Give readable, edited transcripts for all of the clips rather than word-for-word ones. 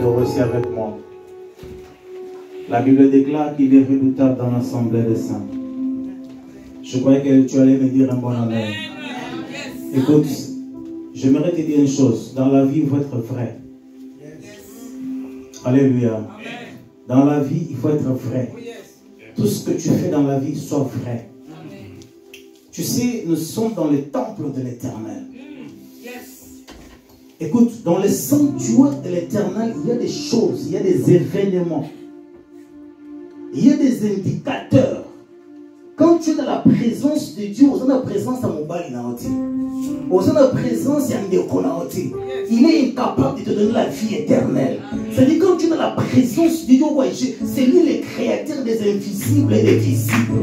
d'abord aussi avec moi. La Bible déclare qu'il est redoutable dans l'assemblée des saints. Je croyais que tu allais me dire un bon amen. Écoute, j'aimerais te dire une chose. Dans la vie, il faut être vrai. Alléluia. Dans la vie, il faut être vrai. Tout ce que tu fais dans la vie, soit vrai. Tu sais, nous sommes dans le temple de l'Éternel. Écoute, dans le sanctuaire de l'Éternel, il y a des choses, il y a des événements. Il y a des indicateurs. Quand tu es dans la présence de Dieu, dans la présence de mon bali, dans la présence de il est incapable de te donner la vie éternelle. C'est-à-dire quand tu es dans la présence de Dieu, c'est lui le créateur des invisibles et des visibles.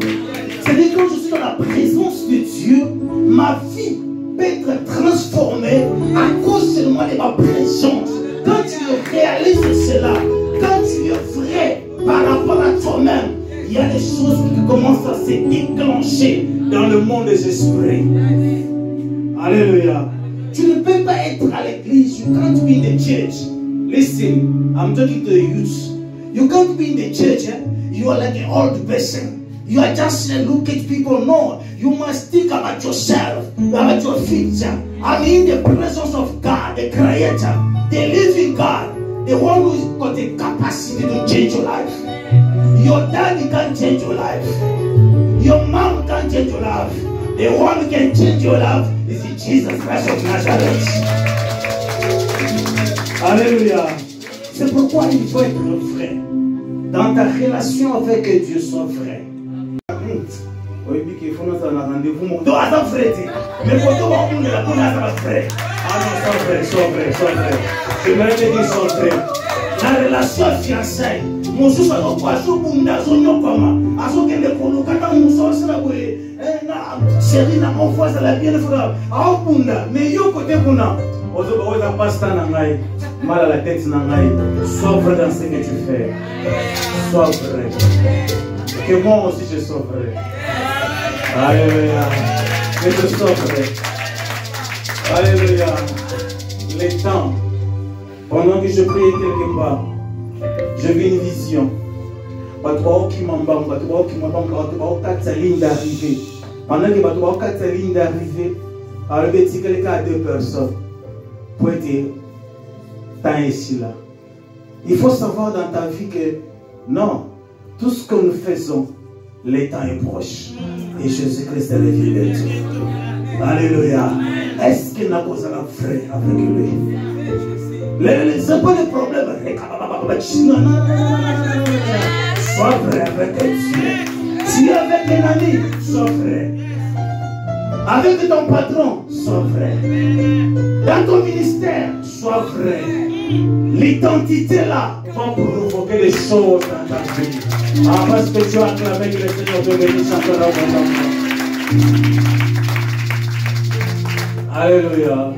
C'est-à-dire quand je suis dans la présence de Dieu, ma vie peut être transformée à cause seulement de ma présence. Quand tu réalises cela, quand tu es vrai par rapport à toi-même, il y a des choses qui commencent à se déclencher dans le monde des esprits. Alléluia. Tu ne peux pas être à l'église. You can't be in the church. Listen, I'm talking to the youth. You can't be in the church. You are like an old person. You are just look at people. No, you must think about yourself, about your future. I'm in the presence of God, the Creator, the living God, the one who's got the capacity to change your life. Your daddy can't change your life. Your mom can't change your life. The one who can change your life is Jesus Christ of Nazareth. Alléluia. C'est pourquoi il faut être vrai. Dans ta relation avec Dieu, sois vrai. Oui, il faut nous avoir un rendez-vous. Donc, attends, frère. Mais pour toi, on est là pour nous avoir vrai. Ah non, sois vrai. Je me dis, sois vrai. La relation fiançailles. Mon souffle à quoi je bunda zonyo comme à ce que les colocataires mon sauce là ouais chérie na mon voisin la bien frère à bunda mais yo côté bunda ozo ba pasta na ngai mal à la tête na ngai sois vrai dans ce que tu fais sois vrai que moi aussi je sois vrai alléluia que je sois vrai alléluia les temps pendant que je priais quelque part. Je vis une vision. Pendant que la ligne d'arrivée, alors quelqu'un a deux personnes pour être tant ici là. Il faut savoir dans ta vie que non, tout ce que nous faisons, le temps est proche. Et Jésus-Christ est revenu bientôt. Alléluia. Est-ce qu'il n'a pas la frère avec lui? C'est pas le problème. Sois vrai avec Dieu. Tu es avec un ami, sois vrai. Avec ton patron, sois vrai. Dans ton ministère, sois vrai. L'identité là va provoquer des choses dans ta vie. Ah, parce que tu as acclamé que le Seigneur te bénisse encore abondamment. Alléluia.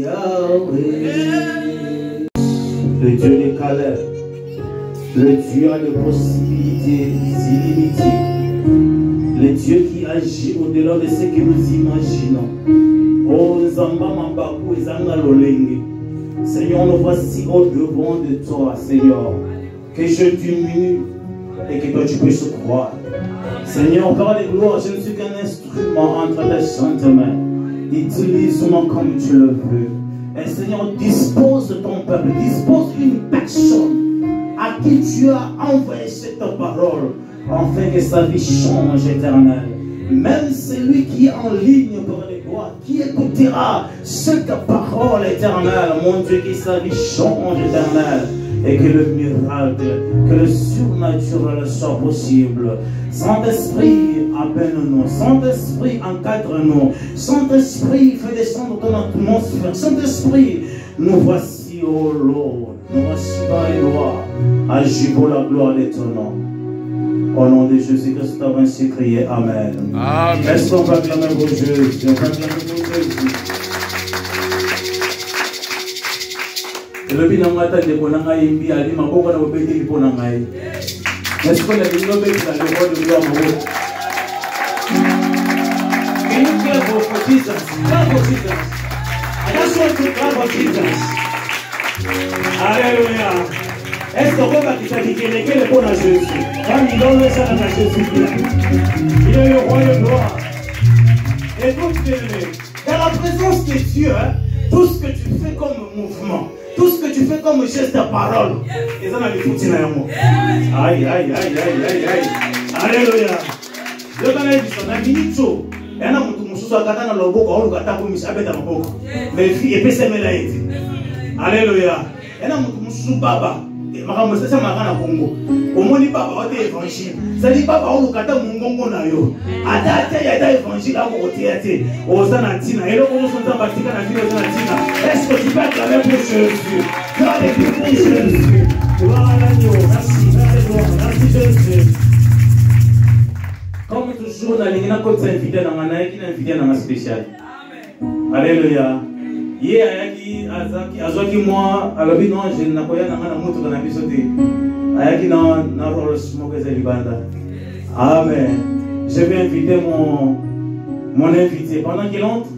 Yahweh. Le Dieu des Caleb, le Dieu a des possibilités illimitées, le Dieu qui agit au-delà de ce que nous imaginons. Oh, Zamba Mambaku et Zanga Lolenge. Seigneur, nous voici au-devant de toi, Seigneur. Que je diminue et que toi tu puisses croire. Seigneur, par les gloires, je ne suis qu'un instrument entre tes saintes mains. Utilise-moi comme tu le veux. Et Seigneur, dispose de ton peuple, dispose d'une personne à qui tu as envoyé cette parole, afin que sa vie change éternelle. Même celui qui est en ligne pour les gloires, qui écoutera cette parole éternelle, mon Dieu, que sa vie change éternelle. Et que le miracle, que le surnaturel soit possible. Saint-Esprit, appelle-nous. Saint-Esprit, encadre-nous. Saint-Esprit, fais descendre ton atmosphère. Saint-Esprit, nous voici, oh Lord. Nous voici dans les lois. Agis pour la gloire de ton nom. Au nom de Jésus-Christ, nous avons ainsi crié. Amen. Amen. Est-ce qu'on va acclamer vos Jésus? On va acclamer vos Jésus. Le bien matin de Bonanga Imbi Ali Maboko na obéi li Bonanga. Est-ce qu'on a dit no be la le roi de gloire Maboko? Can you clap for Jesus? Clap for Jesus. I just want to clap for Jesus. Alléluia. Est-ce qu'on va quitter le bon à Jésus? Quand il donne ça à Jésus, il est le roi de gloire. Et donc, dans la présence de Dieu, tout ce que tu fais comme mouvement, tout ce que tu fais comme geste de parole, et ça n'a pas foutu dans le mot. Aïe, aïe, aïe, aïe, aïe, aïe. Alléluia. Je vais dire ça, dans minute, il y a un peu de choses à faire dans le boc, on va taper mis à bête dans le boc. Mais il est passé mais là il dit. Alléluia. Il y a un peu de choses baba. Makambo sasa makana Kongo. Omoni baba wote évangile. Ça dit baba on kata mungongo na yo. Ata ya ta évangile a ko tiate. Ozana tina. Et là comment sont en pratique na vie ozana tina. Est-ce que tu peux acclamer pour Jésus? Gloire à Jésus. Gloire à Dieu. Merci. Merci Jésus. Comme toujours na lingina ko t'inviter na ngana qui na inviter na spécial. Alléluia. Ye ayaki azaki moi alobi non je nakoya na ngana mutu kana biso te. Ayaki na Rolls moko za libanda. Amen. Je vais inviter mon invité pendant qu'il entre.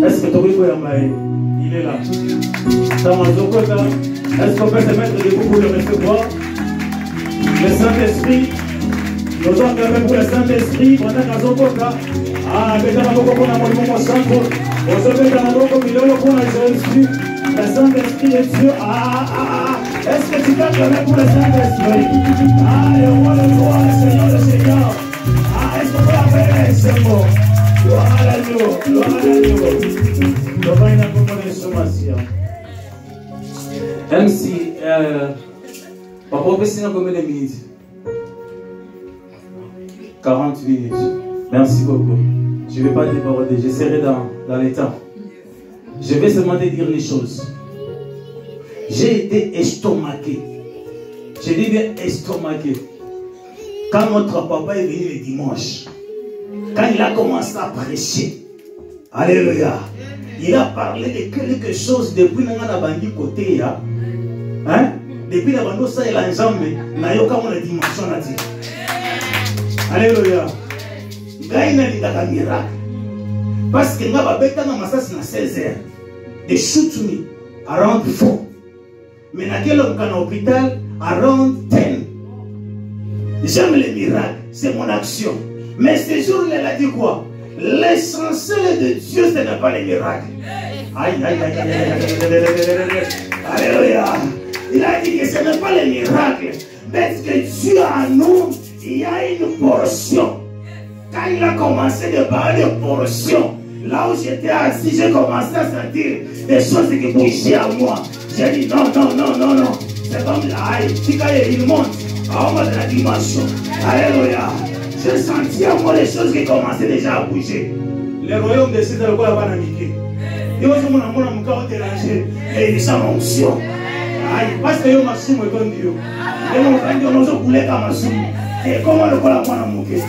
Est-ce que Tobiko Yamae il est là? Tamazokota. Est-ce qu'on peut se mettre debout pour le recevoir? Le Saint-Esprit. Nous allons acclamer pour le Saint-Esprit pendant qu'Azokota. Ah, mais dans la boca pour la mon sang. Vous savez dans la boca milolo pour la Jésus. Le Saint-Esprit de Dieu. Est-ce que tu peux acclamer pour le Saint-Esprit? Ah, le roi, le Seigneur, le Seigneur. Est-ce qu'on peut appeler ce mot? Gloire à Dieu, gloire à Dieu. Nous allons une consommation. MC, papa, on peut signer combien de minutes? 40 minutes. Merci beaucoup. Je ne vais pas déborder, je serai dans les temps. Je vais seulement te dire les choses. J'ai été estomaqué. Je dis bien estomaqué. Quand notre papa est venu le dimanche, quand il a commencé à prêcher, alléluia, il a parlé de quelque chose depuis que nous avons côté. Hein? Depuis que nous avons fait l'enjambe, nous avons fait la dimension. Alléluia. Il y a un miracle. Parce que nous avons fait un 16 heures. They shoot me around 4. Mais dans quel hôpital, around 10. J'aime les miracles, c'est mon action. Mais ce jour-là, il a dit quoi? L'essentiel de Dieu, ce n'est pas les miracles. Aïe, aïe, aïe, aïe, aïe, alléluia. Il a dit que ce n'est pas les miracles. Mais que Dieu a nous, il y a une portion. Quand il a commencé de parler de portion, là où j'étais assis, j'ai commencé à sentir des choses qui bougeaient à moi. J'ai dit non, non, non, non, non. C'est comme aïe, il monte en haut de la dimension. Alléluia. J'ai senti à moi les choses qui commençaient déjà à bouger. Le royaume de César, le roi va naviguer. Il y a un monde dérangé et il est sans onction. Aïe, parce que yo masumu est bon Dieu. Et mon frère, on nous a coulé comme masumu. Et comment le roi va naviguer?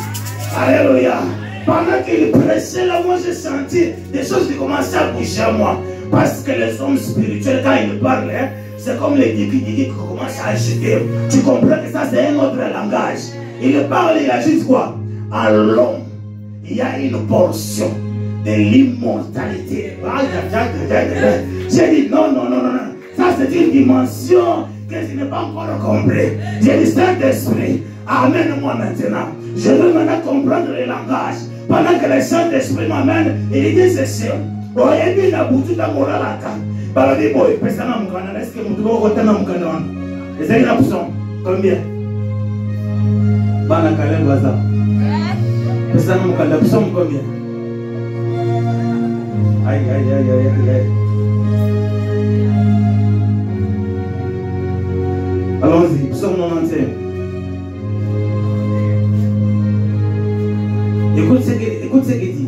Alléluia. Pendant qu'il pressait là, moi j'ai senti des choses qui commençaient à bouger à moi. Parce que les hommes spirituels, quand ils parlent, hein, c'est comme les digi qui commencent à agiter. Tu comprends que ça, c'est un autre langage. Il parle, il a juste quoi? À l'homme, il y a une portion de l'immortalité. J'ai dit non, non, non, non. Ça, c'est une dimension que je n'ai pas encore compris. J'ai dit, Saint-Esprit, amène-moi maintenant. Je veux maintenant comprendre le langage. Pendant que le Saint-Esprit m'amène, il dit ceci. Oyebi na butu ta moralaka. Baladi boy, pesa na mukana, est-ce que mutu ko tana mukana wana? Ezali na puson. Combien? Bana kale baza. Pesa na mukana puson combien? Aïe aïe aïe aïe aïe. Allons-y, puson 91. Écoute ce qu'il dit.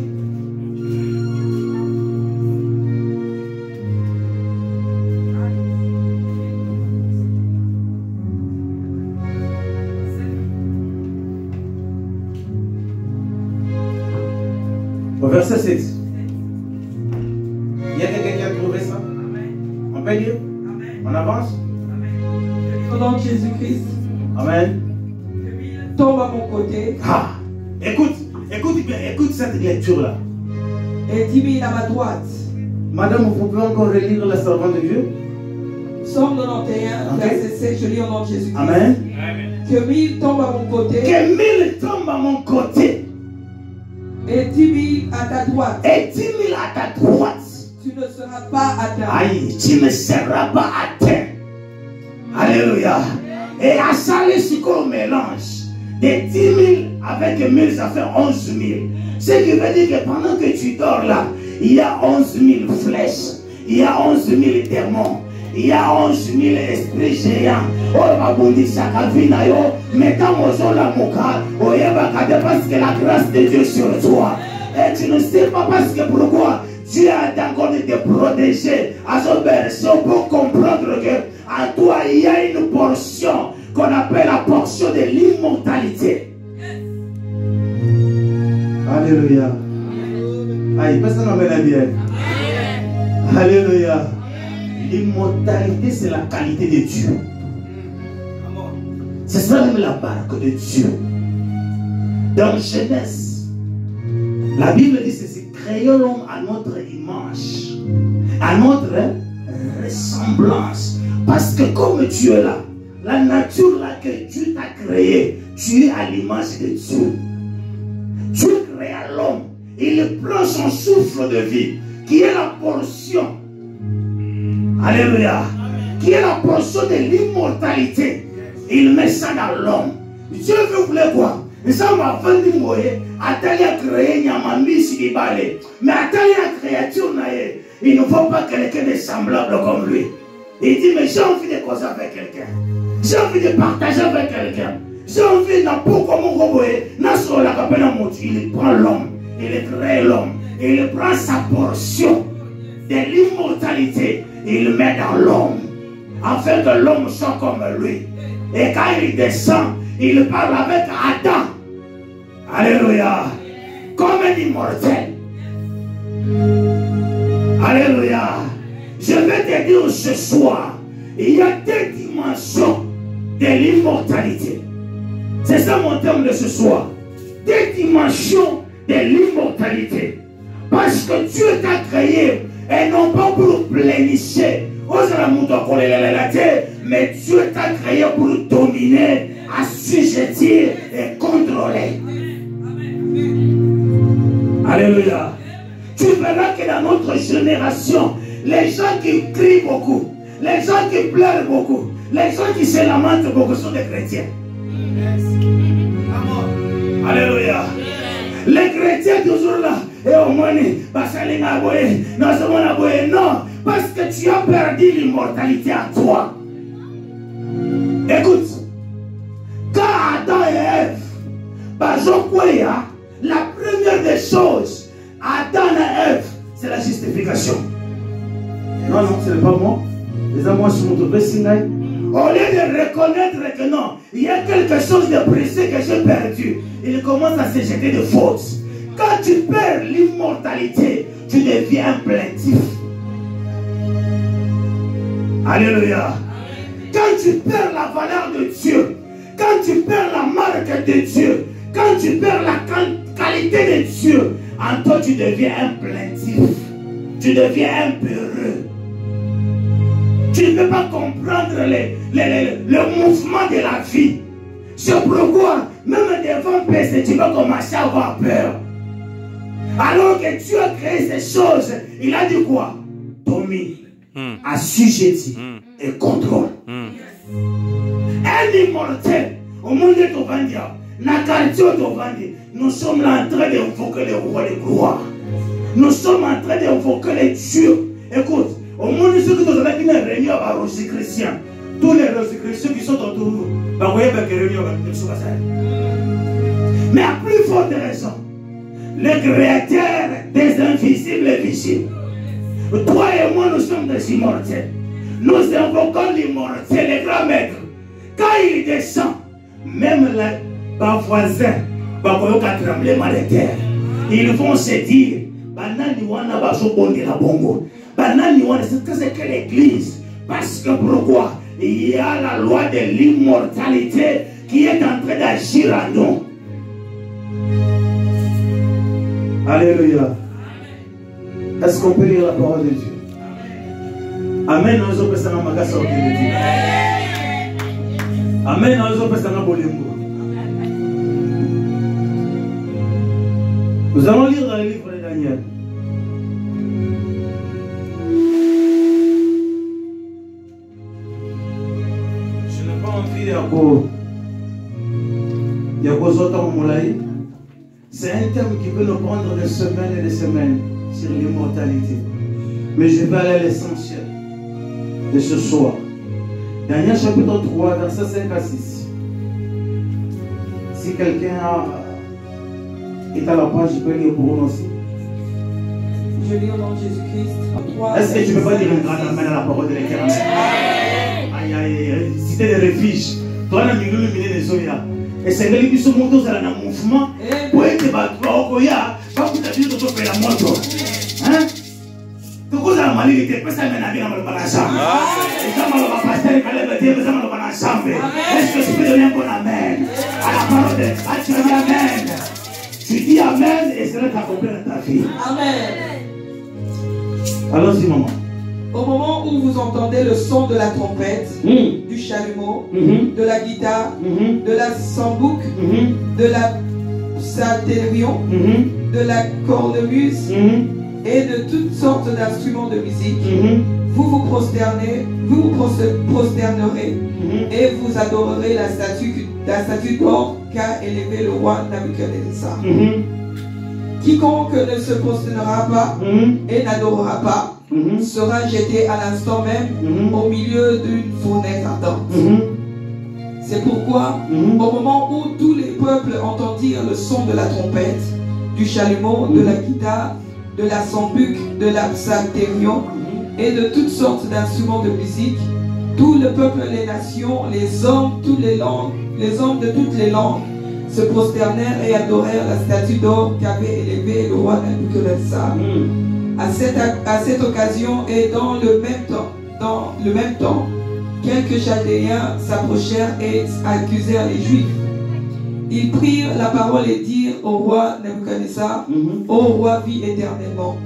Au verset 7. Il y a quelqu'un qui a trouvé ça? On peut lire? On avance? Au nom de Jésus-Christ. Amen. Tombe à mon côté. Ah, écoute bien, écoute cette lecture-là. Et 10 000 à ma droite. Madame, vous pouvez encore relire la servante de Dieu? Psaume 91, verset 7, je lis au nom de Jésus-Christ. Amen. Que 1000 tombent à mon côté. Que 1000 tombent à mon côté. Et 10 000 à ta droite. Et 10 000 à ta droite. Tu ne seras pas atteint. Aïe, tu ne seras pas atteint. Alléluia. Et à ça, le mélange. Des 10 000 avec 1000, ça fait 11 000. Ce qui veut dire que pendant que tu dors là, il y a 11 000 flèches. Il y a 11 000 démons. Il y a 11 000 esprits géants. Oh, ma bondi chakavina yo. Mettons au la moka. Oh, parce que la grâce de Dieu sur toi. Et tu ne sais pas parce que pourquoi Dieu a encore de te protéger. À son berceau pour comprendre que en toi il y a une portion qu'on appelle la portion de l'immortalité. Alléluia. Aïe, personne n'en met la bien. Alléluia. L'immortalité, c'est la qualité de Dieu. C'est ça même la marque de Dieu. Dans Genèse, la Bible dit ceci: créons l'homme à notre image, à notre ressemblance. Parce que comme tu es là, la nature là que Dieu t'a créé, tu es à l'image de Dieu. Dieu crée l'homme, il prend son souffle de vie, qui est la portion. Alléluia. Qui est la portion de l'immortalité. Il met ça dans l'homme. Dieu veut vouloir quoi? Ça m'a vendu mourir. Attali a créé Nyamami Sidibale. Mais Attali a créature naïe. Il ne faut pas quelqu'un de semblable comme lui. Il dit, mais j'ai envie de causer avec quelqu'un. J'ai envie de partager avec quelqu'un. J'ai envie de pour comment roboer. Il prend l'homme. Il crée l'homme. Il prend sa portion de l'immortalité. Il met dans l'homme, afin que l'homme soit comme lui. Et quand il descend, il parle avec Adam. Alléluia. Comme un immortel. Alléluia. Je vais te dire ce soir, il y a deux dimensions de l'immortalité. C'est ça mon terme de ce soir. Deux dimensions de l'immortalité. Parce que Dieu t'a créé et non pas pour plénicher. Mais Dieu t'a créé pour dominer, assujettir et contrôler. Alléluia. Tu verras que dans notre génération, les gens qui crient beaucoup, les gens qui pleurent beaucoup, les gens qui se lamentent beaucoup sont des chrétiens. Alléluia. Les chrétiens toujours là. Et au moins, non, parce que tu as perdu l'immortalité en toi. Écoute, quand Adam et Ève, la première des choses, Adam et Ève, c'est la justification. Non, non, ce n'est pas moi. Les amours sont trouvés Sinaï. Au lieu de reconnaître que non, il y a quelque chose de précieux que j'ai perdu, il commence à se jeter de fautes. Quand tu perds l'immortalité, tu deviens plaintif. Alléluia. Quand tu perds la valeur de Dieu, quand tu perds la marque de Dieu, quand tu perds la qualité de Dieu, en toi tu deviens un plaintif, tu deviens un peureux. Tu ne peux pas comprendre le mouvement de la vie. C'est pourquoi, même devant péché, tu vas commencer à avoir peur. Alors que Dieu a créé ces choses, il a dit quoi? Domine, assujetti et contrôle. Un immortel, au monde de Tovandia, nous sommes là en train d'invoquer le roi de gloire. Nous sommes en train d'invoquer les dieux. Écoute, au monde de ceux qui sont dans une réunion à Rosichristien, tous les Rosichristien qui sont autour de nous, mais à plus forte raison, le créateur des invisibles et visibles. Toi et moi, nous sommes des immortels. Nous invoquons l'immortel, le grand maître. Quand il descend, même les voisins, tremblement de terre, ils vont se dire, c'est que l'église. Parce que pourquoi? Il y a la loi de l'immortalité qui est en train d'agir en nous. Alléluia. Est-ce qu'on peut lire la parole de Dieu? Amen. Amen. Nous allons lire dans le livre de Daniel. Je n'ai pas envie de c'est un thème qui peut nous prendre des semaines et des semaines sur l'immortalité. Mais je vais aller à l'essentiel de ce soir. Daniel chapitre 3, verset 5 à 6. Si quelqu'un est à la page, je peux lire pour nous aussi. Je lis au nom de Jésus-Christ. Est-ce que tu ne peux pas dire un grand amen à la parole de l'Éternel? Aïe, aïe, aïe, cité de refuge. Toi, tu as mis les Zoya. Et c'est lui qui se monte dans un mouvement pour être battu au Koya. Pas pour te dire que tu fais la moto. Hein? Tu causes la maladie, tu peux ça mener à bien dans le ensemble. Et quand on va passer les calèbres, tu peux ça dans le ensemble. Est-ce que tu peux donner un bon amen à la parole de Dieu? Tu dis amen. Tu dis amen et cela t'accomplit dans ta vie. Amen. Allons-y, maman. Au moment où vous entendez le son de la trompette, du chalumeau, de la guitare, de la sambouk, de la psalterion, de la cornemuse et de toutes sortes d'instruments de musique, vous vous prosternerez et vous adorerez la statue d'or qu'a élevé le roi Nabuchodonosor. Quiconque ne se prosternera pas et n'adorera pas sera jeté à l'instant même au milieu d'une fournaise ardente. C'est pourquoi, au moment où tous les peuples entendirent le son de la trompette, du chalumeau, de la guitare, de la sambuc, de la psalterion et de toutes sortes d'instruments de musique, tout le peuple, les nations, les hommes, toutes les langues, les hommes de toutes les langues se prosternèrent et adorèrent la statue d'or qu'avait élevée le roi Nabuchodonosor. À cette occasion et dans le même temps, quelques Chaldéens s'approchèrent et accusèrent les Juifs. Ils prirent la parole et dirent au roi Nabuchodonosor, ô roi, vis éternellement.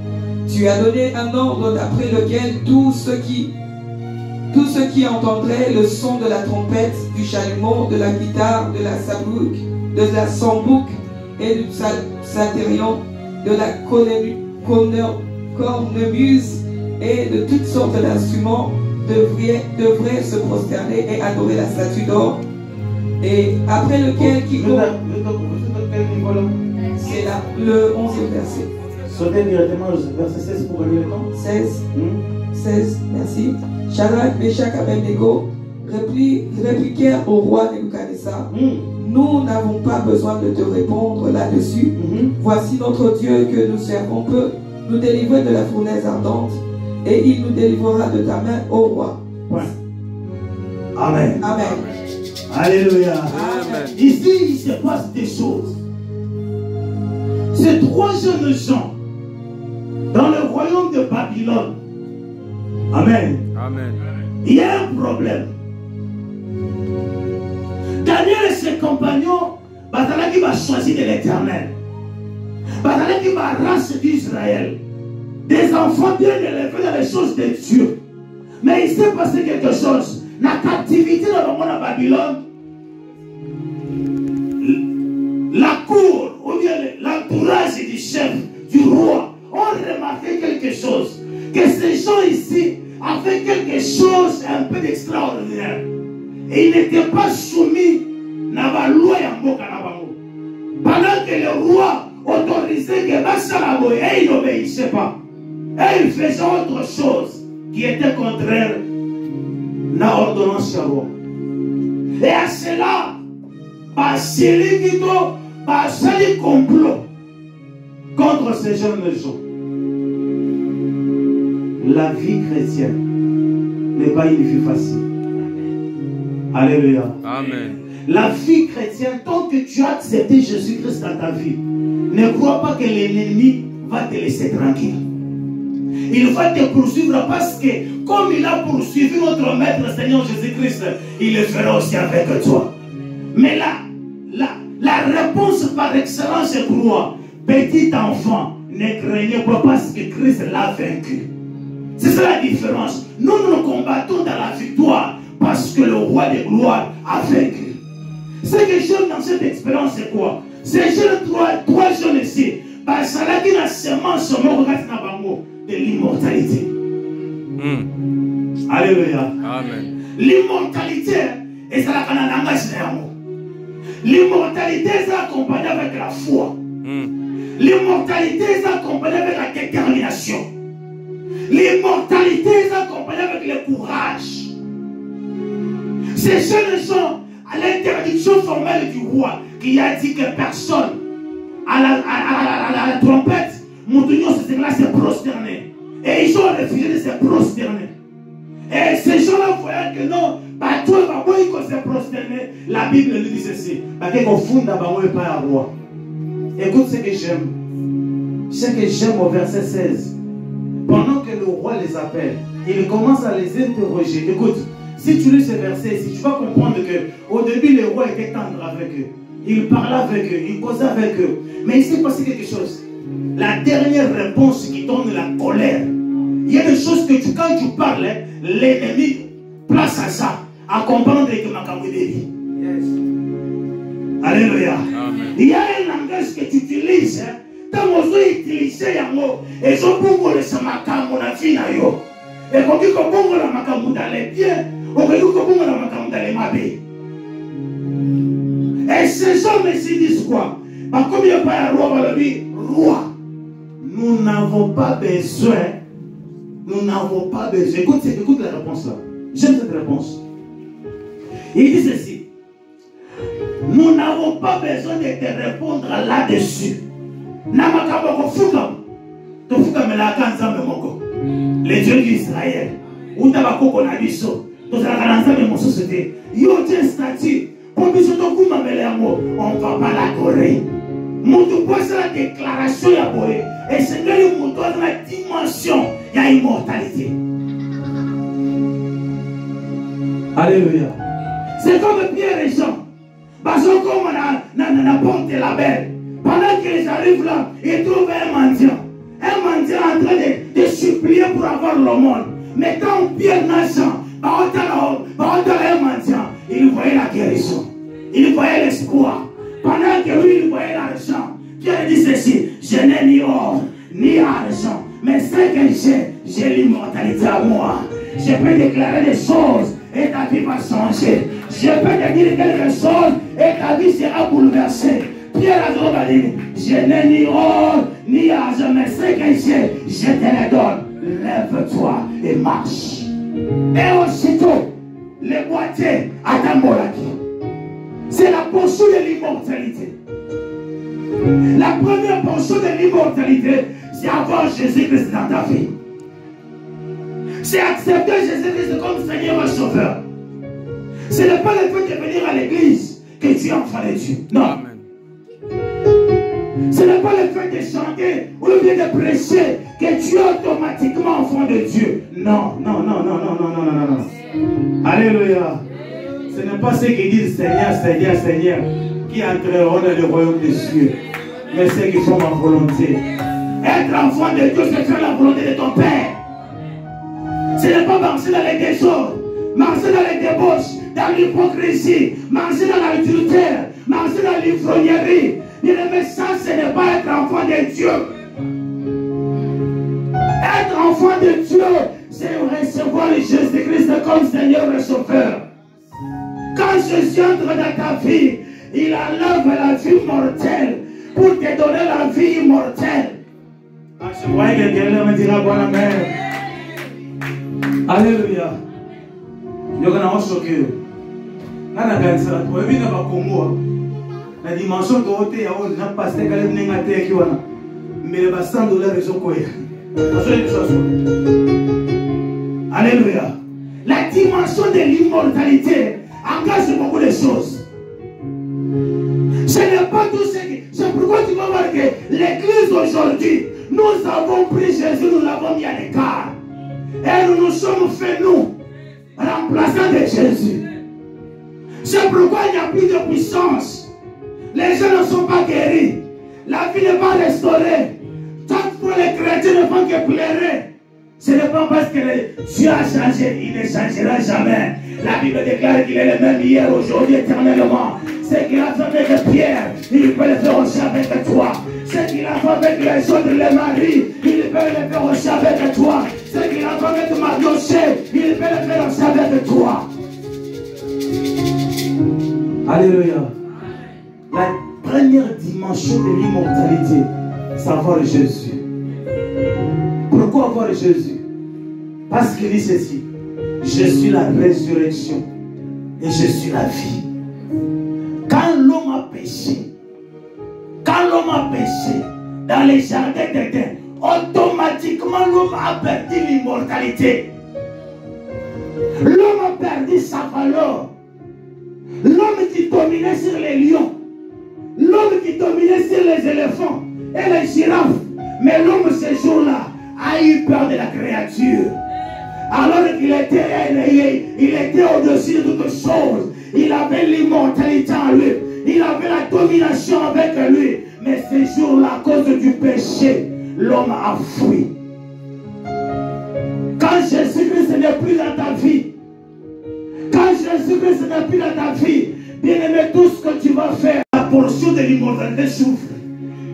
Tu as donné un ordre d'après lequel tous ceux qui entendraient le son de la trompette, du chalumeau, de la guitare, de la sambouk et du psalterion, de la cornemuse et de toutes sortes d'instruments devraient se prosterner et adorer la statue d'or. Et après lequel c'est là le 11e verset. Sautez directement au verset 16 pour gagner le temps. 16, merci. Shadrach, Meshach, Abednego répliquèrent au roi Nebuchadnezzar. Nous n'avons pas besoin de te répondre là-dessus. Voici notre Dieu que nous servons peut nous délivrer de la fournaise ardente et il nous délivrera de ta main, ô roi. Ouais. Amen. Amen. Alléluia. Amen. Ici, il se passe des choses. Ces trois jeunes gens dans le royaume de Babylone. Amen. Amen. Il y a un problème. Daniel et ses compagnons, qui va choisir de l'Éternel. Qui va race d'Israël. Des enfants bien élevés dans les choses de Dieu. Mais il s'est passé quelque chose. La captivité dans le monde à Babylone, la cour, ou bien l'entourage du chef, du roi, ont remarqué quelque chose. Que ces gens ici avaient quelque chose un peu d'extraordinaire. Et ils n'étaient pas soumis à la loi et pendant que le roi autorisait que Bassalabo, et ils n'obéissaient pas. Et ils faisaient autre chose qui était contraire à l'ordonnance du roi. Et à cela, Basili complot contre ces jeunes gens. La vie chrétienne n'est pas une vie facile. Alléluia. Amen. La vie chrétienne, tant que tu as accepté Jésus-Christ dans ta vie, ne crois pas que l'ennemi va te laisser tranquille. Il va te poursuivre parce que comme il a poursuivi notre Maître Seigneur Jésus-Christ, il le fera aussi avec toi. Mais la réponse par excellence est quoi? Petit enfant, ne craignez pas parce que Christ l'a vaincu. C'est ça la différence. Nous combattons dans la victoire parce que le roi de gloire a vaincu. Ce que j'aime dans cette expérience, c'est quoi? Ces jeunes trois jeunes ici, ça a été la semence de l'immortalité. Alléluia. Amen. L'immortalité, et ça la l'immortalité est accompagnée avec la foi. L'immortalité est accompagnée avec la détermination. L'immortalité est accompagnée avec le courage. Ces jeunes gens, à l'interdiction formelle du roi, qui a dit que personne, à la trompette, Moutouignon s'est prosterné. Et ils ont refusé de se prosterner. Et ces gens-là voyaient que non, toi, il faut se prosterner. La Bible nous dit ceci. Écoute ce que j'aime. Ce que j'aime au verset 16. Pendant que le roi les appelle, il commence à les interroger. Écoute, si tu lis ce verset ici, tu vas comprendre qu'au début, le roi était tendre avec eux. Il parlait avec eux, il causait avec eux. Mais il s'est passé quelque chose. La dernière réponse qui donne la colère. Il y a des choses que quand tu parles, l'ennemi place à ça, à comprendre que Makamou est. Alléluia. Il y a un langage que tu utilises. Quand vous utilisez un mot, et je peux le samakamou na vie na yo. Et quand tu comprends la makamou dans les biens, ou quand tu comprends la makamou dans les mabés. Et ces hommes ici disent quoi? Comme il n'y a pas un roi, on va le dire, roi, nous n'avons pas besoin. Nous n'avons pas besoin. Écoute la réponse là. J'aime cette réponse. Il dit ceci. Nous n'avons pas besoin de te répondre là-dessus. Les dieux d'Israël. On ne va pas la corée. Nous pose la déclaration et c'est que nous donne la dimension de l'immortalité. Alléluia. C'est comme Pierre et Jean. Parce que comme on a porté la belle, pendant qu'ils arrivent là, ils trouvent un mendiant. Un mendiant en train de supplier pour avoir le monde. Mais quand Pierre n'a Jean, un mendiant, il voyait la guérison. Il voyait l'espoir. Pendant que lui, il voyait l'argent. Pierre dit ceci: je n'ai ni or, ni argent. Mais ce que j'ai l'immortalité à moi. Je peux déclarer des choses et ta vie va changer. Je peux te dire quelque chose et ta vie sera bouleversée. Pierre a dit: je n'ai ni or, ni argent, mais ce que je te le donne. Lève-toi et marche. Et aussitôt, le boîtier a tambolaki. C'est la portion de l'immortalité. La première portion de l'immortalité, c'est avoir Jésus-Christ dans ta vie. C'est accepter Jésus-Christ comme Seigneur et Sauveur. Ce n'est pas le fait de venir à l'église que tu es enfant de Dieu. Non. Ce n'est pas le fait de chanter ou bien de prêcher que tu es automatiquement enfant de Dieu. Non, non, non, non, non, non, non, non, non. Alléluia. Ce n'est pas ceux qui disent Seigneur, Seigneur, Seigneur qui entreront dans le royaume des cieux, mais ceux qui font ma volonté. Être enfant de Dieu, c'est faire la volonté de ton Père. Ce n'est pas marcher dans les désordres, marcher dans les débauches, dans l'hypocrisie, marcher dans l'adultère, marcher dans l'ivrognerie. Mais ça, ce n'est pas être enfant de Dieu. Être enfant de Dieu, c'est recevoir Jésus-Christ comme Seigneur et Sauveur. Quand Jésus entre dans ta vie, il enlève la vie mortelle pour te donner la vie immortelle. Je croyais que quelqu'un me dira bonne mère. Alléluia. Je suis choqué. La dimension de l'autre, il y a un pasteur qui a été à Kiwana. Mais le bassin de l'air est au coin. Alléluia. La dimension de l'immortalité engage beaucoup de choses. Ce n'est pas tout ce qui. C'est pourquoi tu vas voir que l'église aujourd'hui, nous avons pris Jésus, nous l'avons mis à l'écart. Et nous nous sommes fait, nous, remplaçants de Jésus. C'est pourquoi il n'y a plus de puissance. Les gens ne sont pas guéris. La vie n'est pas restaurée. Chaque fois les chrétiens ne font que pleurer. Ce n'est pas parce que Dieu a changé, il ne changera jamais. La Bible déclare qu'il est le même hier, aujourd'hui, éternellement. Ce qu'il a fait avec Pierre, il peut le faire aussi avec toi. Ce qu'il a fait avec les autres, les maris, il peut le faire aussi avec toi. Ce qu'il a fait avec Mardoché, il peut le faire aussi avec toi. Alléluia. La première dimension de l'immortalité, c'est avoir Jésus. Pourquoi avoir Jésus? Parce qu'il dit ceci: je suis la résurrection et je suis la vie. Quand l'homme a péché, dans les jardins d'Éden, automatiquement l'homme a perdu l'immortalité. L'homme a perdu sa valeur. L'homme qui dominait sur les lions, l'homme qui dominait sur les éléphants et les girafes. Mais l'homme ce jour-là a eu peur de la créature. Alors qu'il était il était au-dessus de toutes choses. Il avait l'immortalité en lui. Il avait la domination avec lui. Mais ce jour-là, à cause du péché, l'homme a fui. Quand Jésus-Christ n'est plus dans ta vie, quand Jésus-Christ n'est plus dans ta vie, bien aimé, tout ce que tu vas faire, la portion de l'immortalité souffre.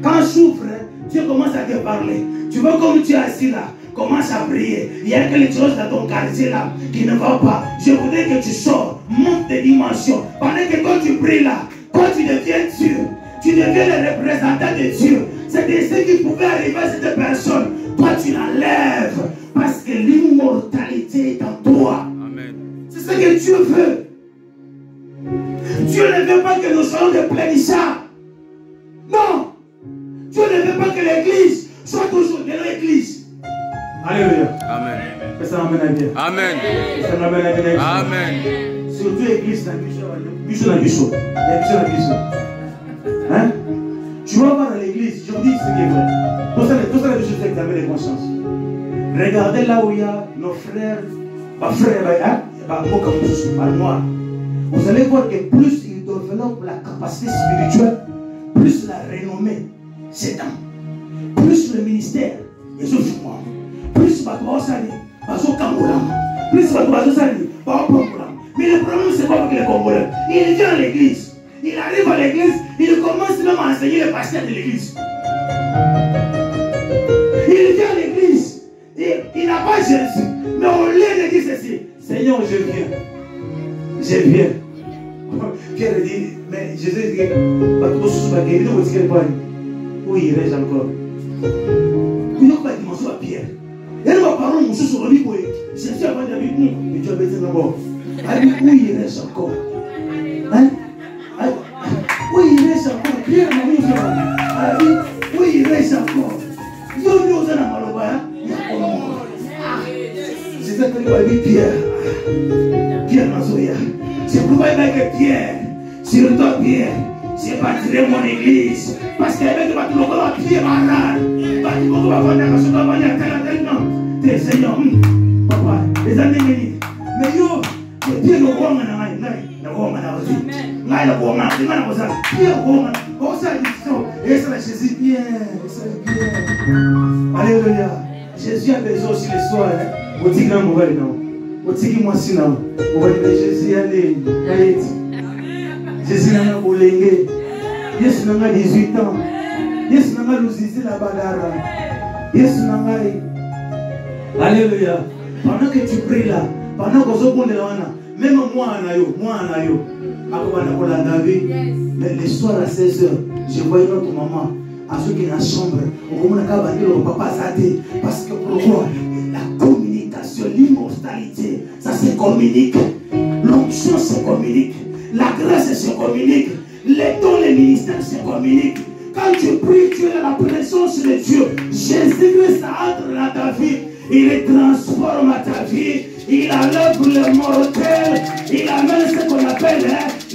Quand souffre, Dieu commence à te parler. Tu vois comme tu es assis là, commence à prier. Il y a quelque chose dans ton quartier là qui ne va pas. Je voudrais que tu sors, monte tes dimensions. Pendant que quand tu pries là, toi tu deviens Dieu. Tu deviens le représentant de Dieu. C'est de ce qui pouvait arriver à cette personne. Toi tu l'enlèves parce que l'immortalité est en toi. C'est ce que Dieu veut. Dieu ne veut pas que nous soyons des plénisards. Non. Dieu ne veut pas que l'église soit toujours de l'église. Alléluia. Amen. Que ça m'amène à Dieu. Amen. Que ça m'amène à Dieu. Amen. Surtout l'église dans Bichot. Hein? Tu vas voir dans l'église, je vous dis ce qui est vrai. Tout ça, les choses d'examen de conscience. Regardez là où il y a nos frères, ma frère, noir. Vous allez voir que plus ils développent la capacité spirituelle, plus la renommée s'étend. Plus le ministère est sous moi. Plus mais le problème, c'est pas avec les Congolais. Il vient à l'église. Il arrive à l'église. Il commence même à enseigner le pasteur de l'église. Il vient à l'église. Il n'a pas Jésus. Mais au lieu de dire ceci: Seigneur, je viens. Je viens. Pierre dit: mais Jésus dit: où irai-je encore? Il n'y a pas de dimension à Pierre. Il y a une parole, mon sur lui, Jésus a dit: mais tu as besoin d'abord. Où irai-je encore? Hein? Où irai-je encore? Pierre m'a dit: où irai-je encore? Il y a une chose à Maloba. C'est ça que tu as dit, Pierre. Pierre Mazoya. C'est pourquoi il m'a dit: Pierre, sur toi, Pierre, je bâtirai mon église. Parce qu'il y avait des bâtiments qui ont pied en rare. Bâtiments qui vont vendre à ce qu'on va dire à tel non. T'es Seigneur, papa, les années bénies. Mais yo, le pied de roi, le roi, alléluia. Jésus a besoin aussi le soir. Au tigre, on va aller non. Au tigre, moi, sinon, on va dire Jésus, allez, Jésus n'a pas boulé. Jésus n'a pas 18 ans. Jésus n'a pas l'usité la bagarre. Jésus n'a pas. Alléluia. Pendant que tu pries là, pendant que tu es là, même moi, mais le soir à 16h, je voyais notre maman à ceux qui sont dans la chambre. Parce que pourquoi? La communication, l'immortalité, ça se communique. L'onction se communique. La grâce se communique. Les dons, les ministères se communiquent. Quand tu pries, tu es dans la présence de Dieu. Jésus-Christ entre dans ta vie. Il transforme ta vie. Il enlève le mortel. Il amène ce qu'on appelle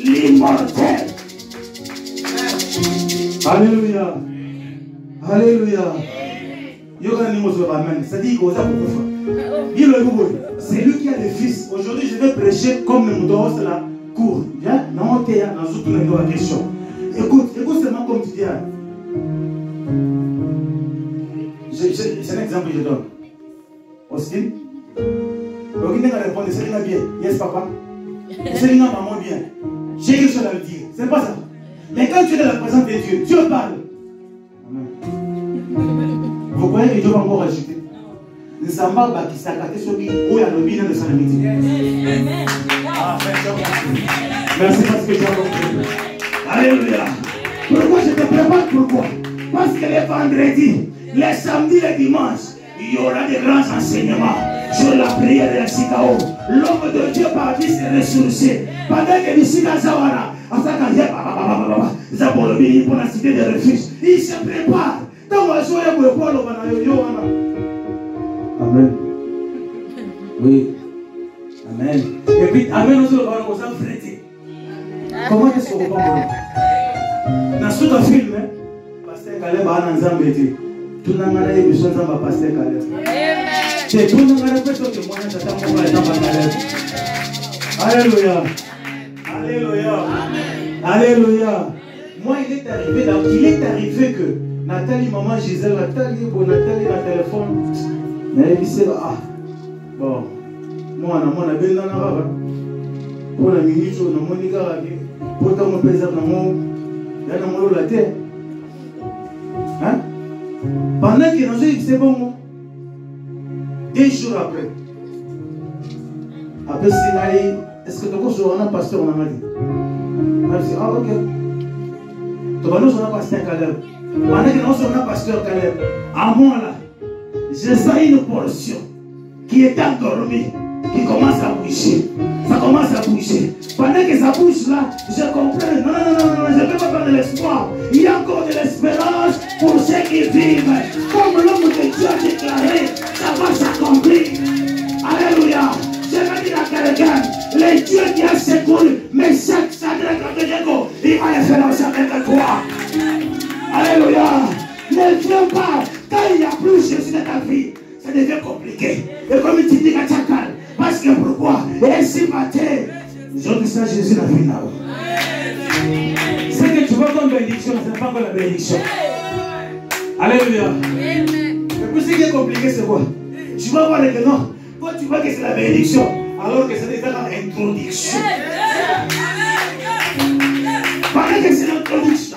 l'immortel. Alléluia. Alléluia. C'est lui qui a le fils. Aujourd'hui, je vais prêcher comme le mouton de la cour. Écoute seulement comme tu dis. C'est un exemple que je donne. Austin, il va répondre, c'est bien. Yes, papa. C'est maman bien. J'ai quelque chose à le dire. C'est pas ça. Mais quand tu es dans la présence de Dieu, Dieu parle. Amen. Vous croyez que Dieu va encore ajouter? Nous sommes pas qui s'accordent sur lui ou à l'obéi de son amitié. Merci parce que j'ai compris. Alléluia. Pourquoi je te prépare? Pourquoi? Parce que les vendredis, les samedis et les dimanches, il y aura des grands enseignements sur la prière de la Sikao. L'homme de Dieu parti se ressourcer. Pendant que Bissika Zawara, pour la cité de refuge, il se prépare. Amen. Oui. Amen. Et puis, Amen aussi, on va friter. Comment est-ce qu'on va dans ce film, Pasteur Caleb a un zambété. Tout le monde a besoin de Pasteur Caleb. C'est tout le monde a besoin de moi. Alléluia. Alléluia. Alléluia. Moi, il est arrivé que Nathalie, maman Gisèle, Nathalie, Nathalie, la téléphone. Mais il sait, ah, bon, moi, on a bien dans la rave. Pour la minute, on a mon égard, pour ton mon plaisir, il y a dans mon la terre. Hein? Pendant qu'il y a un jeu, c'est bon. 2 jours après. Après, est-ce que tu as un pasteur, on a dit? Je dit, ah, ok. Tu vas nous on a pasteur Caleb. Pendant que nous on a pasteur Caleb, à moi là, je sens une portion qui est endormie, qui commence à bouger. Ça commence à bouger. Pendant que ça bouge là, je comprends. Non, je ne peux pas perdre l'espoir. Il y a encore de l'espérance pour ceux qui vivent. Comme l'homme de Dieu a déclaré, ça va s'accomplir. Alléluia. Je vais dire à quelqu'un, les dieux qui a secouru, mais chaque Sadrach, Abednego, il va les faire aussi avec toi. Alléluia. Ne viens pas. Quand il n'y a plus Jésus dans ta vie, ça devient compliqué. Et comme il te dit à Tchakal, parce que pourquoi? Et si matin, je dis ça, Jésus n'a vu là. Ce que tu vois comme bénédiction, ce n'est pas encore la bénédiction. Alléluia. Et puis ce qui est compliqué, c'est quoi? Tu vas voir que non. Quand tu vois que c'est la bénédiction, alors que c'est déjà l'introduction. Pendant que c'est l'introduction,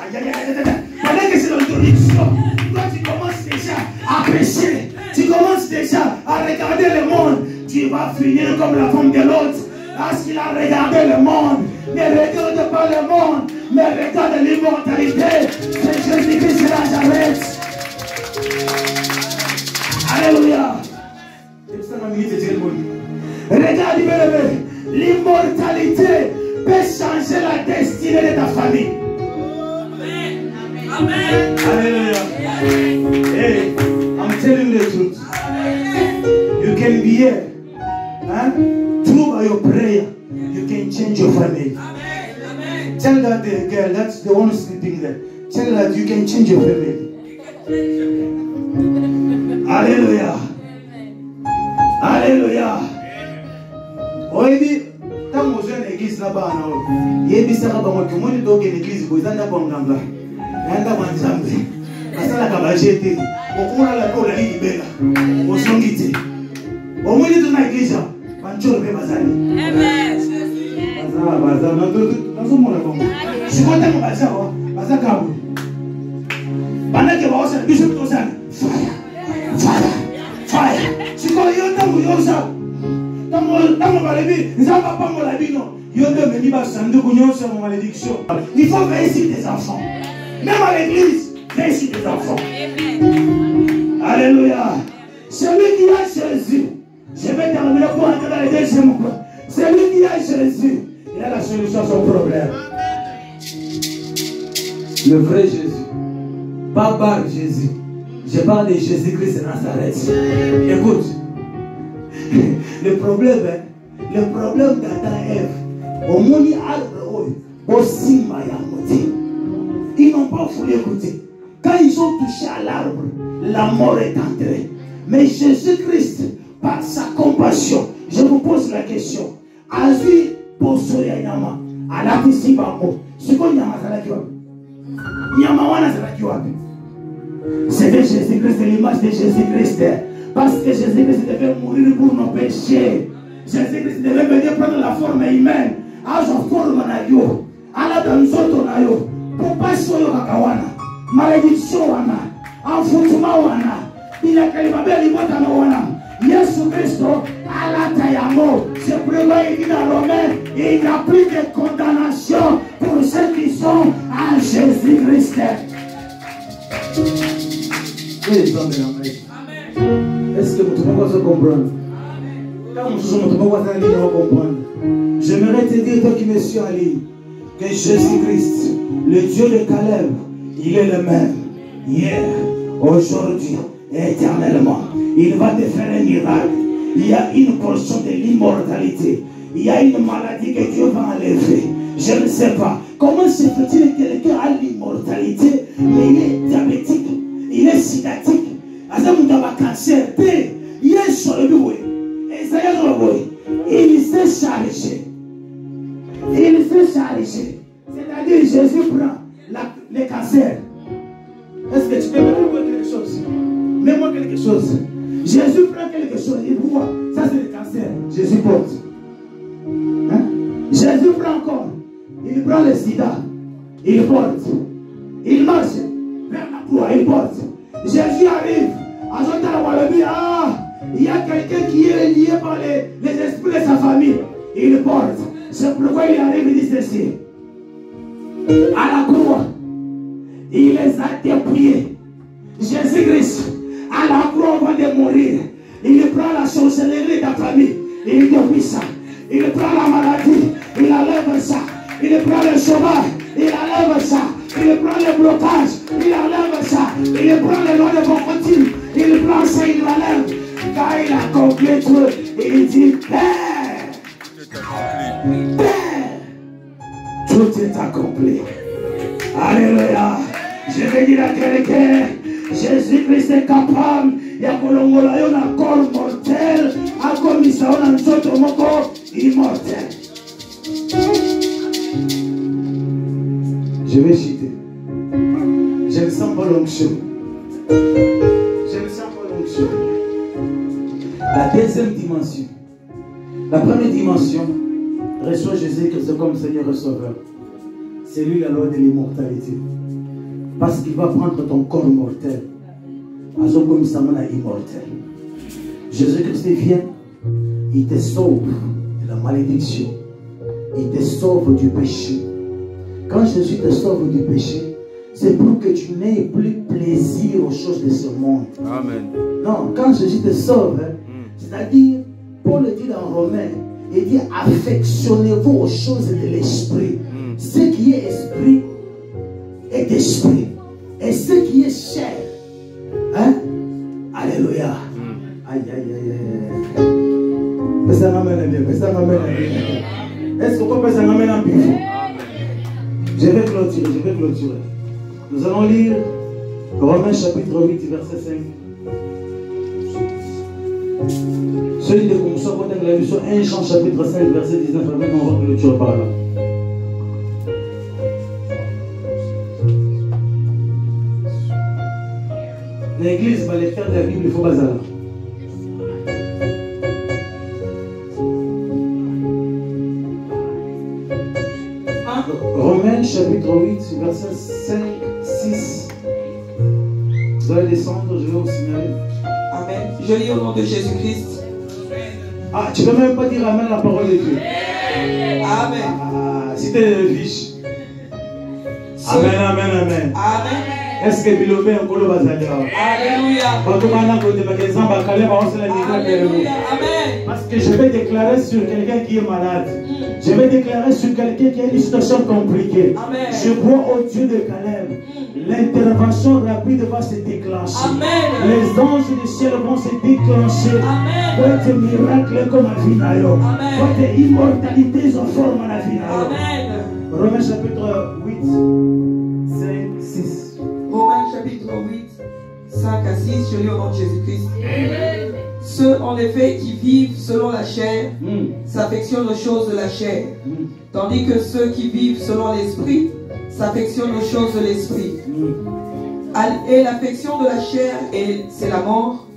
pendant que c'est l'introduction, quand tu commences déjà à pécher, tu commences déjà à regarder le monde, tu vas finir comme la femme de l'autre. Parce qu'il a regardé le monde. Ne regarde pas le monde, mais regarde l'immortalité. C'est Jésus-Christ de Nazareth. Alléluia. Regarde, bien, l'immortalité peut changer la destinée de ta famille. Amen. Alléluia. Hey, I'm telling you the truth. You can be here. Huh? Through your prayer, you can change your family. Tell that the girl, that's the one sleeping there. Tell her that you can change your family. Alléluia. Alléluia. Oyebi, tant que je l'église là-bas, yebi saka bango que moi doge l'église bozanda bonganga. Yanda banzambe. Asala kabajete. Okuna la ko la libela. Osongite. Omweni tuna église. Bancholo be bazali. Amen. Baza nazo mona bongo. Sikota ko baza kabu. Banake baosa bishop tosana. Fire. Fire. Fire. Siko yota muyosa. Tamo balebi, nzamba pango la bino. Yote meni ba sandu kunyosa mon malédiction. Il faut veiller sur tes enfants. Même à l'église, veille sur tes enfants. Alléluia. Celui qui a Jésus, je vais terminer pour entrer dans les deuxième point. Celui qui a Jésus, il a la solution à son problème. Le vrai Jésus. Pas par Jésus. Je parle de Jésus-Christ de Nazareth. Écoute. Le problème d'Adam et Ève, au monde aussi ils n'ont pas voulu écouter. Quand ils ont touché à l'arbre, la mort est entrée. Mais Jésus-Christ, par sa compassion, je vous pose la question. Azi posoya nyama, alati sibango, siko nyama zalaki wapi? Nyama wana zalaki wapi? C'est de Jésus-Christ, c'est l'image de Jésus-Christ. Parce que Jésus-Christ devait mourir pour nos péchés. Jésus-Christ devait venir prendre la forme humaine. À sa forme na yo. À la danzoto na yo. Pour pas soyo kakawana. Malédiction wana. Enfoutement wana. Il a kalima beli bota na wana. Jésus Christ à la tayango. C'est pour le dit dans Romain. Il n'y a plus de condamnation pour ceux qui sont à Jésus-Christ. Est-ce que vous pouvez comprendre? Quand vous pouvez comprendre, j'aimerais te dire, toi qui me suis en ligne, que Jésus-Christ, le Dieu de Caleb, il est le même, hier, aujourd'hui, et éternellement. Il va te faire un miracle. Il y a une portion de l'immortalité. Il y a une maladie que Dieu va enlever. Je ne sais pas. Comment se fait-il que quelqu'un a l'immortalité, mais il est diabétique, il est sidatique? Cancer, il est sur le bureau. Il s'est chargé. Il s'est chargé. C'est-à-dire, Jésus prend le cancer. Est-ce que tu peux me dire quelque chose? Mets-moi quelque chose. Jésus prend quelque chose. Il voit. Ça, c'est le cancer. Jésus porte. Hein? Jésus prend encore. Il prend le sida. Il porte. Il marche vers la croix. Il porte. Jésus arrive. Il y a quelqu'un qui est lié par les esprits de sa famille. Il porte. C'est pourquoi il arrive et dit ceci. À la croix, il les a dépouillés. Jésus-Christ, à la croix avant de mourir, il prend la sorcellerie de la famille. Il dépouille ça. Il prend la maladie. Il enlève ça. Il prend le chômage. Il enlève ça. Il prend le blocage. Il enlève ça. Il prend le nom de bon continu. Il prend ça, il l'enlève. Quand il a accompli tout, il dit Père, tout est accompli. Alléluia. Je vais dire à quelqu'un, Jésus-Christ est capable. Il y a un corps mortel, a commis ça, on a un autre corps immortel. Je vais citer. Je ne sens pas l'onction. Je ne sens pas l'onction. La deuxième dimension. La première dimension, reçoit Jésus-Christ comme Seigneur et Sauveur. C'est lui la loi de l'immortalité. Parce qu'il va prendre ton corps mortel. Comme ça, immortel. Jésus-Christ vient, il te sauve de la malédiction. Il te sauve du péché. Quand Jésus te sauve du péché, c'est pour que tu n'aies plus plaisir aux choses de ce monde. Amen. Non, quand Jésus te sauve, c'est-à-dire, Paul dit dans Romains, il dit affectionnez-vous aux choses de l'esprit. Ce qui est esprit est esprit. Et ce qui est chair, hein? Alléluia. Aïe, aïe, aïe, aïe. Est-ce qu'on peut penser à un Je vais clôturer. Nous allons lire Romains chapitre 8, verset 5. Celui de Commission côté de la mission 1 Jean chapitre 5, verset 19. Maintenant, on va clôturer par là. L'église va les faire de la Bible, il faut pas ça. Romains chapitre 8, verset 5, 6. Vous allez descendre, je vais vous signaler. Amen. Je lis au nom de Jésus-Christ. Ah, tu ne peux même pas dire Amen la parole de Dieu. Amen. Ah, si tu es le fiche. Amen, amen, amen. Amen. Est-ce que Bilobé est encore le bazar? Alléluia. Parce que je vais déclarer sur quelqu'un qui est malade. Je vais déclarer sur quelqu'un qui a une situation compliquée. Amen. Je crois au Dieu de Caleb. L'intervention rapide va se déclencher. Amen. Les anges du ciel vont se déclencher. Pour être miracle comme un finayo. Pour être immortalité en forme à la finayo. Amen. Romains chapitre 8, 5, 6. Romains chapitre 8, 5 à 6, je lis au nom de Jésus-Christ. Ceux en effet qui vivent selon la chair s'affectionnent aux choses de la chair, tandis que ceux qui vivent selon l'esprit s'affectionnent aux choses de l'esprit. Et l'affection de la chair, c'est la mort,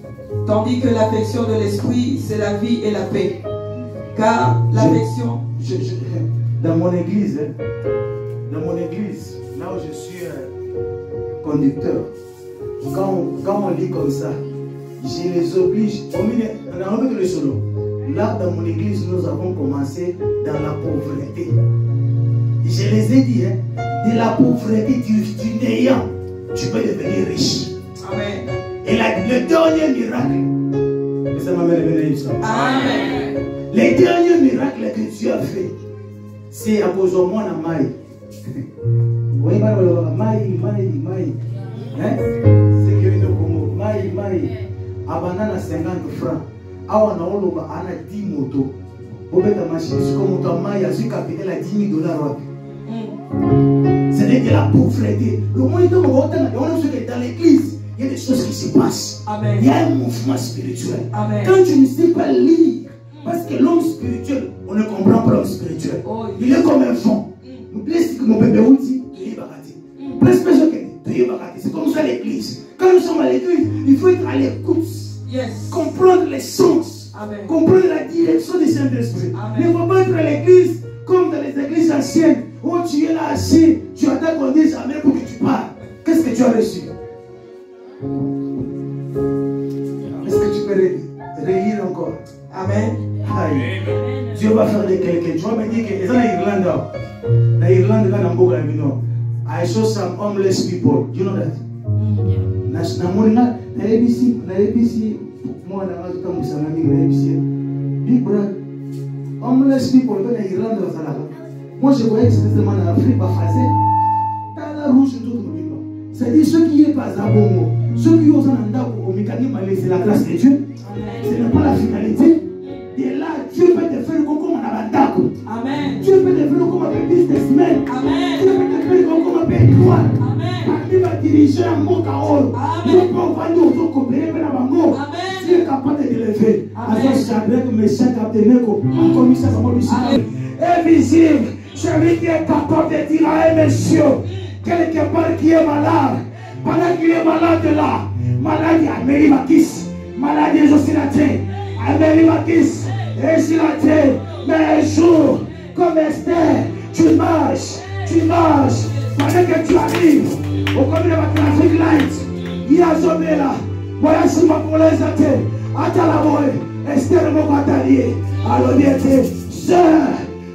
tandis que l'affection de l'esprit, c'est la vie et la paix. Car l'affection... Dans mon église, là où je suis conducteur, quand on lit comme ça, je les oblige. On a remis le solo. Là, dans mon église, nous avons commencé dans la pauvreté. Je les ai dit, de la pauvreté du néant, tu peux devenir riche. Amen. Et le dernier miracle, ça m'a mené ça. Amen. Les derniers miracles que Dieu a fait, c'est à cause de moi, na maï. Oui, maï. C'est que nous comme maï. Abandonne à 50 francs. Awa na oloba ana 10 motos. Bobeta machine, comme moto maï, a su capital à 10 000 $. C'est de la pauvreté. Le monde est dans l'église. Il y a des choses qui se passent. Amen. Il y a un mouvement spirituel. Amen. Quand tu ne sais pas lire, parce que l'homme spirituel, on ne comprend pas l'homme spirituel. Oh, yes. Il est comme un fond. Mon bébé outil, c'est comme ça l'église. Quand nous sommes à l'église, il faut être à l'écoute. Yes. Comprendre les sens. Amen. Comprendre la direction du Saint-Esprit. Il ne faut pas être à l'église comme dans les églises anciennes où tu es là assis, tu attends qu'on dise Amen pour que tu parles. Qu'est-ce que tu as reçu? Est-ce que tu peux relire encore? Amen. Aïe. Dieu va faire de quelqu'un. Tu vas me dire que les gens en Irlande, I saw some homeless people. Do you know that? Big brother. Homeless people en Irlande. Moi je voyais que c'était en Afrique, pas facile. Dans la rouge, c'est-à-dire ceux qui est pas à Bongo, ceux qui ont un au mécanisme, c'est la grâce de Dieu. Ce n'est pas la finalité. Et là, Dieu peut te faire comme un abandako. Amen. Dieu peut te faire comme un businessman. Amen. Dieu peut te faire comme un pétrole. Amen. Il va diriger un mot chaos. Dieu peut envoyer aux autres coopérer avec la bango. Dieu est capable de l'élever. Avec Shadrach, Meshach, Abednego, en commission à mort du Seigneur. Invisible, celui qui est capable de dire à un monsieur, quelque part qui est malade, pendant qu'il est malade là, maladie à Mérimakis, maladie Josilaté, à Mérimakis, et Silaté, mais un jour, comme Esther, tu marches, pendant que tu arrives, au commun de la traffic light, il y a Zobé là, voyage sur ma pour les athées, attends la boy, Esther Mokatalié, alors il était, sœur,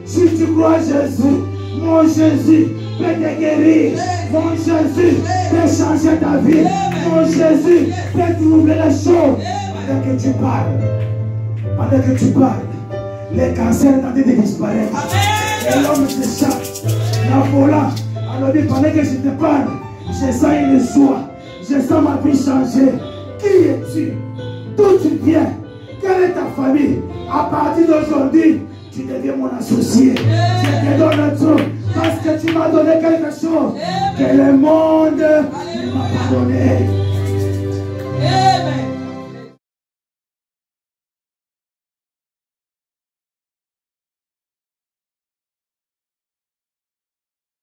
si tu crois en Jésus, mon Jésus peut te guérir, mon Jésus peut changer ta vie, mon Jésus peut troubler les choses. Pendant que tu parles, les cancers sont en train de disparaître. Et l'homme s'échappe, la volant. Alors pendant que je te parle, je sens une joie, je sens ma vie changer. Qui es-tu? D'où tu viens? Quelle est ta famille? À partir d'aujourd'hui, tu deviens mon associé. Je te donne tout parce que tu tu m'as donné quelque chose que le monde ne m'a pas donné. Amen.